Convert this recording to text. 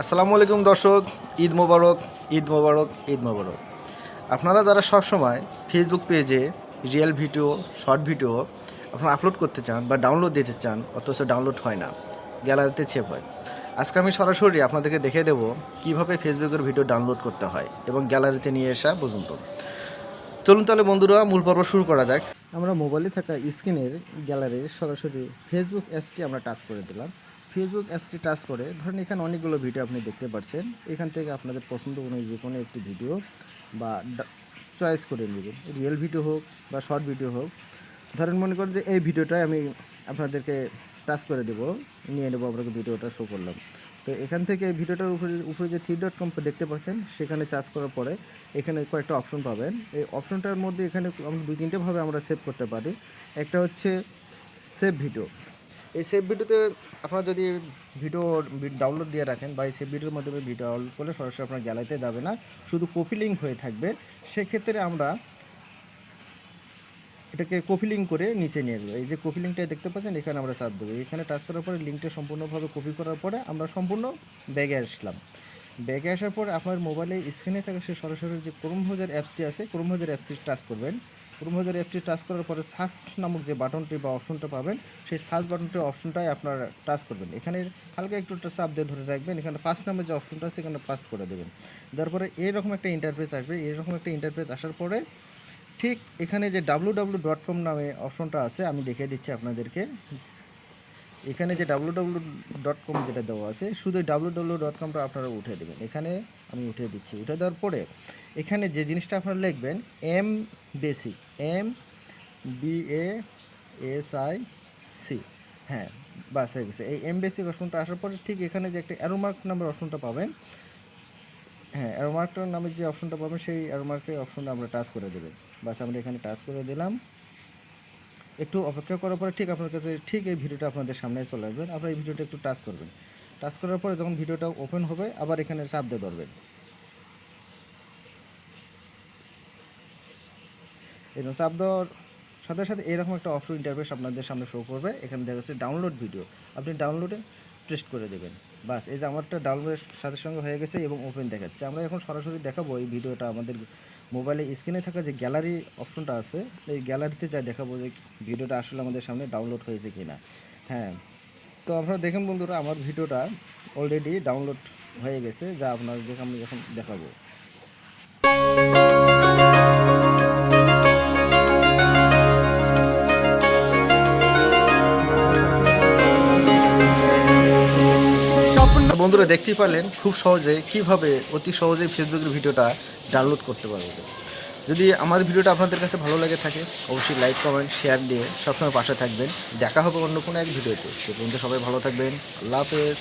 আসসালামু আলাইকুম দর্শক, ঈদ মোবারক, ঈদ মোবারক, ঈদ মোবারক। আপনারা যারা সবসময় ফেসবুক পেজে রিয়েল ভিডিও, শর্ট ভিডিও আপনারা আপলোড করতে চান বা ডাউনলোড দিতে চান, অথচ ডাউনলোড হয় না, গ্যালারিতে সেভ হয়। আজকে আমি সরাসরি আপনাদেরকে দেখিয়ে দেবো কীভাবে ফেসবুকের ভিডিও ডাউনলোড করতে হয় এবং গ্যালারিতে নিয়ে আসা পর্যন্ত। চলুন তাহলে বন্ধুরা, মূল পর্ব শুরু করা যাক। আমরা মোবাইলে থাকা স্ক্রিনের গ্যালারির সরাসরি ফেসবুক অ্যাপসটি আমরা টাচ করে দিলাম। ফেসবুক অ্যাপসটি টাচ করে ধরেন এখানে অনেকগুলো ভিডিও আপনি দেখতে পাচ্ছেন। এখান থেকে আপনাদের পছন্দ অনুযায়ী যে কোনো একটি ভিডিও বা চয়েস করে নেবেন, রিয়েল ভিডিও হোক বা শর্ট ভিডিও হোক। ধরেন মনে করেন যে এই ভিডিওটাই আমি আপনাদেরকে টাচ করে দেবো, নিয়ে নেবো, আপনাকে ভিডিওটা শো করলাম। তো এখান থেকে ভিডিওটার উপরে যে থ্রি.com দেখতে পাচ্ছেন, সেখানে চার্জ করার পরে এখানে কয়েকটা অপশন পাবেন। এই অপশনটার মধ্যে এখানে আমরা দুই তিনটেভাবে আমরা সেভ করতে পারি। একটা হচ্ছে সেভ ভিডিও। এই সেভ ভিডিওতে আপনারা যদি ভিডিও ডাউনলোড দিয়ে রাখেন বা এই সেভ ভিডিওর মাধ্যমে ভিডিও ডাউনলোড করলে সরাসরি আপনার গ্যালারিতে যাবে না, শুধু কপি লিঙ্ক হয়ে থাকবে। সেক্ষেত্রে আমরা এটাকে কপি লিঙ্ক করে নিচে নিয়ে আসবো। এই যে কপি লিঙ্কটা দেখতে পাচ্ছেন, এখানে আমরা চাপ দেবো। এখানে টাচ করার পরে লিঙ্কটা সম্পূর্ণভাবে কপি করার পরে আমরা সম্পূর্ণ ব্যাগে আসলাম। ব্যাগে আসার পর আপনার মোবাইলে স্ক্রিনে থাকা সে সরাসরি যে ক্রোম ব্রাউজার অ্যাপসটি আছে, ক্রোম ব্রাউজার অ্যাপসটি টাচ করবেন। ক্রোম ব্রাউজার অ্যাপসটি টাচ করার পরে সার্চ নামক যে বাটনটি বা অপশনটা পাবেন, সেই সার্চ বাটনটি অপশনটাই আপনার টাচ করবেন। এখানে হালকা একটু চাপ দিয়ে ধরে রাখবেন। এখানে ফার্স্ট নামের যে অপশনটা আছে, এখানে পাস করে দেবেন। দেওয়ার পরে এইরকম একটা ইন্টারফেস আসবে। এইরকম একটা ইন্টারফেস আসার পরে ঠিক এখানে যে www.com নামে অপশনটা আছে, আমি দেখিয়ে দিচ্ছি আপনাদেরকে। এখানে যে www.com যেটা দেওয়া আছে, শুধু www.comটা আপনারা উঠে দেবেন। এখানে আমি উঠে দিচ্ছি। উঠে দেওয়ার পরে এখানে যে জিনিসটা আপনারা লিখবেন, এম বেসিক, MBASIC, হ্যাঁ, বাস হয়ে গেছে। এই এম বেসিক অপশনটা আসার পরে ঠিক এখানে যে একটা অ্যারোমার্ক নামের অপশনটা পাবেন, হ্যাঁ, অ্যারোমার্কটার নামে যে অপশনটা পাবেন, সেই অ্যারোমার্কের অপশনটা আমরা টাচ করে দেবেন। বাস আমরা এখানে টাচ করে দিলাম। একটু অপেক্ষা করার পরে ঠিক আপনার কাছে ঠিক এই ভিডিওটা আপনাদের সামনে চলে আসবেন। আপনারা এই ভিডিওটা একটু টাচ করবেন। টাচ করার পরে যখন ভিডিওটা ওপেন হবে, আবার এখানে চাপ দিয়ে ধরবেন। এরকম চাপ দেওয়ার সাথে সাথে এরকম একটা অপশন ইন্টারফেস আপনাদের সামনে শো করবে। এখানে দেখা যাচ্ছে ডাউনলোড ভিডিও, আপনি ডাউনলোডে প্রেস করে দেবেন। বাস এই যে আমারটা ডাউনলোডের সাথে সঙ্গে হয়ে গেছে এবং ওপেন দেখাচ্ছে। আমরা এখন সরাসরি দেখাবো এই ভিডিওটা আমাদের মোবাইলে স্ক্রিনে থাকা যে গ্যালারি অপশনটা আছে, এই গ্যালারিতে যা দেখাবো যে ভিডিওটা আসলে আমাদের সামনে ডাউনলোড হয়েছে কিনা। হ্যাঁ, তো আপনারা দেখেন বন্ধুরা, আমার ভিডিওটা অলরেডি ডাউনলোড হয়ে গেছে, যা আপনাদেরকে আমি এখন দেখাবো। বন্ধুরা দেখতেই পারলেন খুব সহজে কীভাবে অতি সহজেই ফেসবুকের ভিডিওটা ডাউনলোড করতে পারবেন। যদি আমার ভিডিওটা আপনাদের কাছে ভালো লাগে থাকে, অবশ্যই লাইক, কমেন্ট, শেয়ার দিয়ে সবসময় পাশে থাকবেন। দেখা হবে অন্য কোনো এক ভিডিওতে। সে পর্যন্ত সবাই ভালো থাকবেন। আল্লাহ হাফেজ।